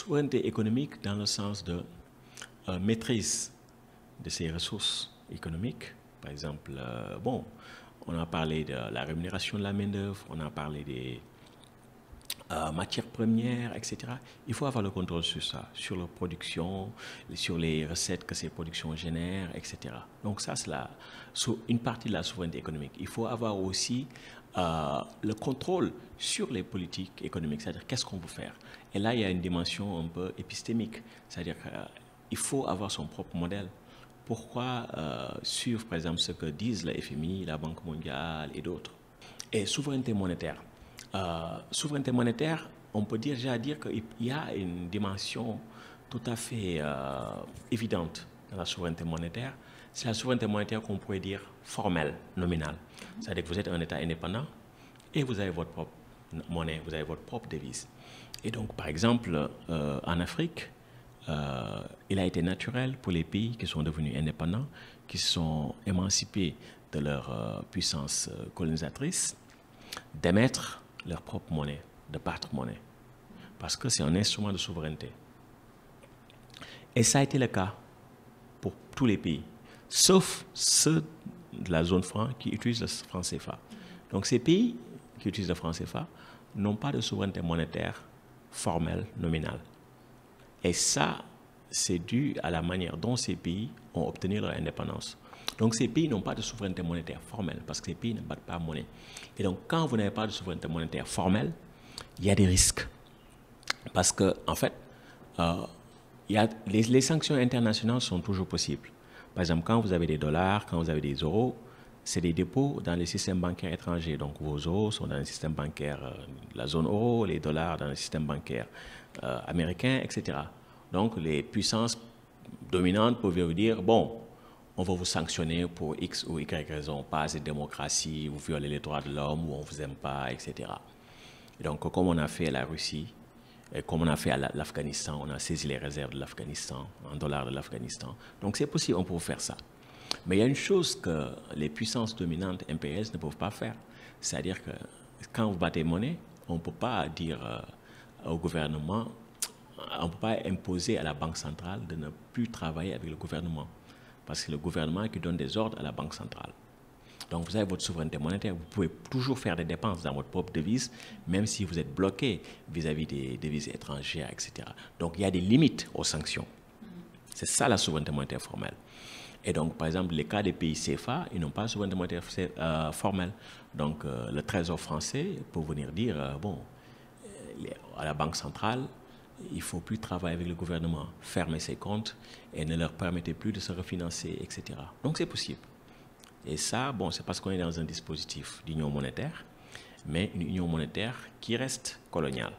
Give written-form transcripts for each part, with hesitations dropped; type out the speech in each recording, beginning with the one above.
Souveraineté économique dans le sens de maîtrise de ses ressources économiques. Par exemple, bon, on a parlé de la rémunération de la main-d'œuvre, on a parlé des matières premières, etc. Il faut avoir le contrôle sur ça, sur la production, sur les recettes que ces productions génèrent, etc. Donc ça, c'est une partie de la souveraineté économique. Il faut avoir aussi le contrôle sur les politiques économiques, c'est-à-dire qu'est-ce qu'on veut faire. Et là, il y a une dimension un peu épistémique, c'est-à-dire qu'il faut avoir son propre modèle. Pourquoi suivre, par exemple, ce que disent la FMI, la Banque mondiale et d'autres. Et souveraineté monétaire. Souveraineté monétaire, on peut déjà dire qu'il y a une dimension tout à fait évidente dans la souveraineté monétaire. C'est la souveraineté monétaire qu'on pourrait dire formelle, nominale. C'est-à-dire que vous êtes un État indépendant et vous avez votre propre monnaie, vous avez votre propre devise. Et donc, par exemple, en Afrique, il a été naturel pour les pays qui sont devenus indépendants, qui se sont émancipés de leur puissance colonisatrice, d'émettre leur propre monnaie, de battre monnaie, parce que c'est un instrument de souveraineté. Et ça a été le cas pour tous les pays, sauf ceux de la zone franc qui utilisent le franc CFA. Donc ces pays qui utilisent le franc CFA n'ont pas de souveraineté monétaire formelle, nominale. Et ça, c'est dû à la manière dont ces pays ont obtenu leur indépendance. Donc ces pays n'ont pas de souveraineté monétaire formelle parce que ces pays ne battent pas monnaie. Et donc quand vous n'avez pas de souveraineté monétaire formelle, il y a des risques. Parce que en fait, les sanctions internationales sont toujours possibles. Par exemple, quand vous avez des dollars, quand vous avez des euros, c'est des dépôts dans les systèmes bancaires étrangers. Donc vos euros sont dans le système bancaire de la zone euro, les dollars dans le système bancaire américain, etc. Donc les puissances dominantes peuvent vous dire, bon, on va vous sanctionner pour X ou Y raison, pas assez de démocratie, vous violez les droits de l'homme, ou on ne vous aime pas, etc. Et donc, comme on a fait à la Russie, et comme on a fait à l'Afghanistan, on a saisi les réserves de l'Afghanistan, en dollars de l'Afghanistan. Donc, c'est possible, on peut faire ça. Mais il y a une chose que les puissances dominantes impérialistes ne peuvent pas faire. C'est-à-dire que quand vous battez monnaie, on ne peut pas dire au gouvernement, on ne peut pas imposer à la Banque centrale de ne plus travailler avec le gouvernement. Parce que c'est le gouvernement qui donne des ordres à la Banque centrale. Donc vous avez votre souveraineté monétaire, vous pouvez toujours faire des dépenses dans votre propre devise, même si vous êtes bloqué vis-à-vis des devises étrangères, etc. Donc il y a des limites aux sanctions. C'est ça la souveraineté monétaire formelle. Et donc, par exemple, les cas des pays CFA, ils n'ont pas de souveraineté monétaire formelle. Donc le Trésor français peut venir dire, bon, à la Banque centrale, il ne faut plus travailler avec le gouvernement, fermer ses comptes et ne leur permettez plus de se refinancer, etc. Donc c'est possible. Et ça, bon, c'est parce qu'on est dans un dispositif d'union monétaire, mais une union monétaire qui reste coloniale.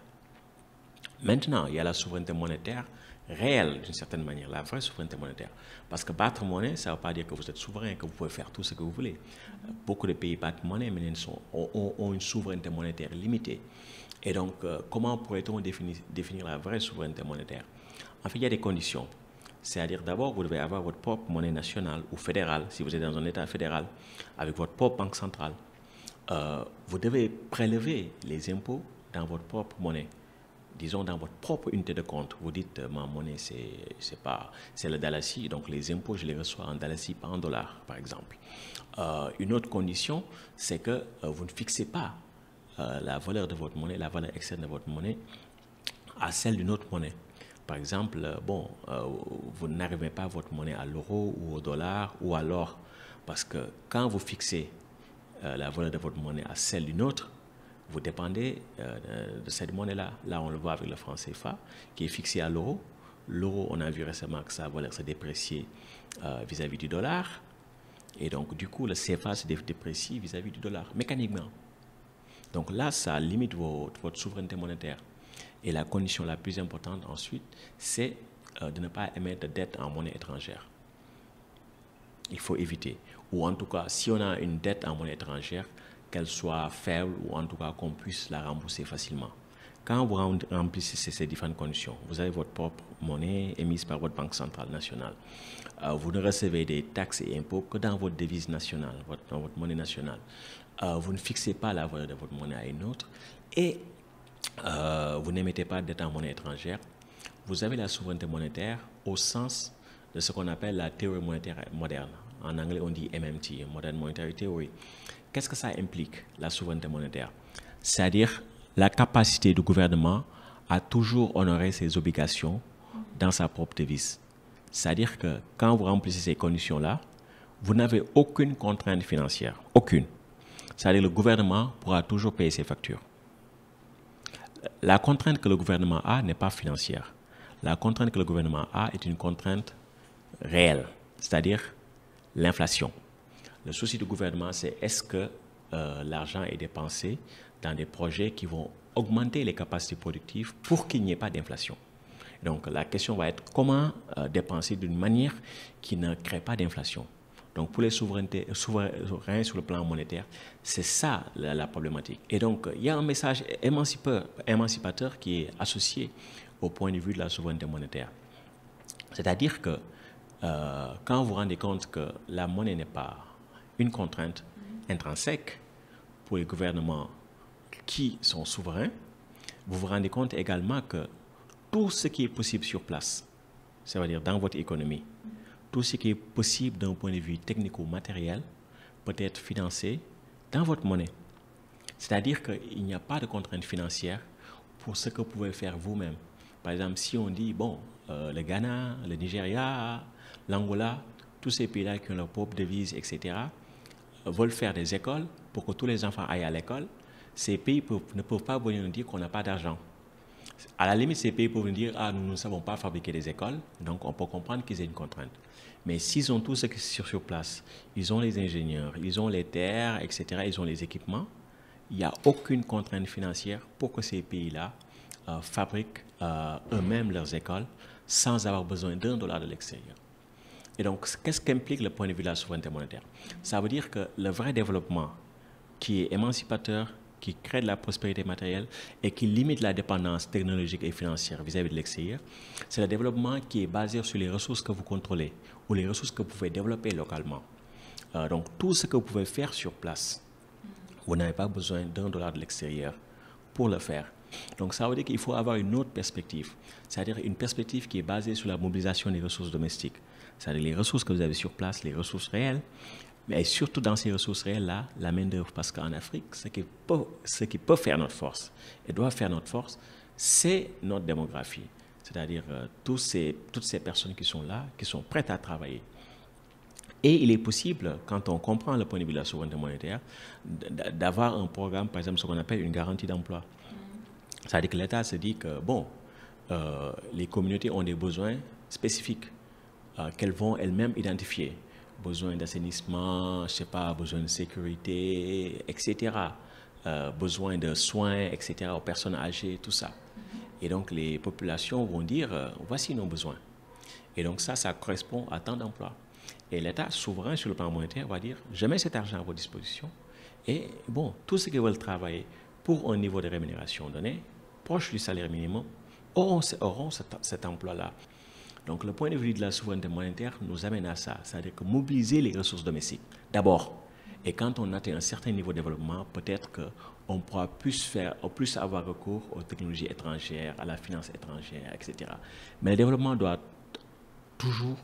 Maintenant, il y a la souveraineté monétaire réelle, d'une certaine manière, la vraie souveraineté monétaire. Parce que battre monnaie, ça ne veut pas dire que vous êtes souverain, que vous pouvez faire tout ce que vous voulez. Beaucoup de pays battent monnaie, mais ont une souveraineté monétaire limitée. Et donc, comment pourrait-on définir la vraie souveraineté monétaire? En fait, il y a des conditions. C'est-à-dire, d'abord, vous devez avoir votre propre monnaie nationale ou fédérale, si vous êtes dans un État fédéral, avec votre propre banque centrale. Vous devez prélever les impôts dans votre propre monnaie. Disons, dans votre propre unité de compte. Vous dites, ma monnaie, c'est le dalasi, donc les impôts, je les reçois en dalasi, pas en dollars, par exemple. Une autre condition, c'est que vous ne fixez pas la valeur de votre monnaie, la valeur externe de votre monnaie, à celle d'une autre monnaie. Par exemple, bon, vous n'arrivez pas votre monnaie à l'euro ou au dollar ou à l'or, parce que quand vous fixez la valeur de votre monnaie à celle d'une autre, vous dépendez de cette monnaie-là. Là, on le voit avec le franc CFA, qui est fixé à l'euro. L'euro, on a vu récemment que sa valeur s'est dépréciée vis-à-vis du dollar. Et donc, du coup, le CFA se déprécie vis-à-vis du dollar, mécaniquement. Donc là, ça limite votre souveraineté monétaire. Et la condition la plus importante ensuite, c'est de ne pas émettre de dette en monnaie étrangère. Il faut éviter. Ou en tout cas, si on a une dette en monnaie étrangère, qu'elle soit faible ou en tout cas qu'on puisse la rembourser facilement. Quand vous remplissez ces différentes conditions, vous avez votre propre monnaie émise par votre Banque centrale nationale. Vous ne recevez des taxes et impôts que dans votre devise nationale, dans votre monnaie nationale. Vous ne fixez pas la valeur de votre monnaie à une autre et vous n'émettez pas de dette en monnaie étrangère. vous avez la souveraineté monétaire au sens de ce qu'on appelle la théorie monétaire moderne. En anglais, on dit MMT, Modern Monetary Theory. Qu'est-ce que ça implique, la souveraineté monétaire? C'est-à-dire la capacité du gouvernement à toujours honorer ses obligations dans sa propre devise. C'est-à-dire que quand vous remplissez ces conditions-là, vous n'avez aucune contrainte financière. Aucune. C'est-à-dire que le gouvernement pourra toujours payer ses factures. La contrainte que le gouvernement a n'est pas financière. La contrainte que le gouvernement a est une contrainte réelle, c'est-à-dire l'inflation. Le souci du gouvernement, c'est est-ce que l'argent est dépensé dans des projets qui vont augmenter les capacités productives pour qu'il n'y ait pas d'inflation. Donc la question va être comment dépenser d'une manière qui ne crée pas d'inflation. Donc pour les souverains sur le plan monétaire, c'est ça la problématique. Et donc il y a un message émancipateur qui est associé au point de vue de la souveraineté monétaire. C'est-à-dire que quand vous vous rendez compte que la monnaie n'est pas une contrainte intrinsèque pour les gouvernements qui sont souverains, vous vous rendez compte également que tout ce qui est possible sur place, c'est-à-dire dans votre économie, tout ce qui est possible d'un point de vue technico-matériel peut être financé dans votre monnaie. C'est-à-dire qu'il n'y a pas de contrainte financière pour ce que vous pouvez faire vous-même. Par exemple, si on dit, bon, le Ghana, le Nigeria, l'Angola, tous ces pays-là qui ont leur propre devise, etc., veulent faire des écoles pour que tous les enfants aillent à l'école, ces pays ne peuvent pas venir nous dire qu'on n'a pas d'argent. À la limite, ces pays peuvent nous dire « Ah, nous ne savons pas fabriquer des écoles », donc on peut comprendre qu'ils aient une contrainte. Mais s'ils ont tout ce qui est sur place, ils ont les ingénieurs, ils ont les terres, etc., ils ont les équipements, il n'y a aucune contrainte financière pour que ces pays-là fabriquent eux-mêmes leurs écoles sans avoir besoin d'1 dollar de l'extérieur. Et donc, qu'est-ce qu'implique le point de vue de la souveraineté monétaire? Ça veut dire que le vrai développement qui est émancipateur, qui crée de la prospérité matérielle et qui limite la dépendance technologique et financière vis-à-vis de l'extérieur, c'est le développement qui est basé sur les ressources que vous contrôlez ou les ressources que vous pouvez développer localement. Donc, tout ce que vous pouvez faire sur place, vous n'avez pas besoin d'1 dollar de l'extérieur pour le faire. Donc, ça veut dire qu'il faut avoir une autre perspective, c'est-à-dire une perspective qui est basée sur la mobilisation des ressources domestiques, c'est-à-dire les ressources que vous avez sur place, les ressources réelles, mais surtout dans ces ressources réelles-là, la main-d'œuvre, parce qu'en Afrique, ce qui peut faire notre force et doit faire notre force, c'est notre démographie, c'est-à-dire toutes ces personnes qui sont là, qui sont prêtes à travailler. Et il est possible, quand on comprend le point de vue de la souveraineté monétaire, d'avoir un programme, par exemple, ce qu'on appelle une garantie d'emploi. C'est-à-dire que l'État se dit que, bon, les communautés ont des besoins spécifiques qu'elles vont elles-mêmes identifier. Besoin d'assainissement, je sais pas, besoin de sécurité, etc. Besoin de soins, etc. aux personnes âgées, tout ça. Et donc les populations vont dire, voici nos besoins. Et donc ça correspond à tant d'emplois. Et l'État souverain sur le plan monétaire va dire, je mets cet argent à votre disposition. Et bon, tous ceux qui veulent travailler pour un niveau de rémunération donné, proche du salaire minimum, auront cet emploi-là. Donc le point de vue de la souveraineté monétaire nous amène à ça, c'est-à-dire que mobiliser les ressources domestiques d'abord. Et quand on atteint un certain niveau de développement, peut-être qu'on pourra plus avoir recours aux technologies étrangères, à la finance étrangère, etc. Mais le développement doit toujours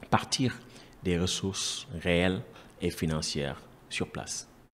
partir des ressources réelles et financières sur place.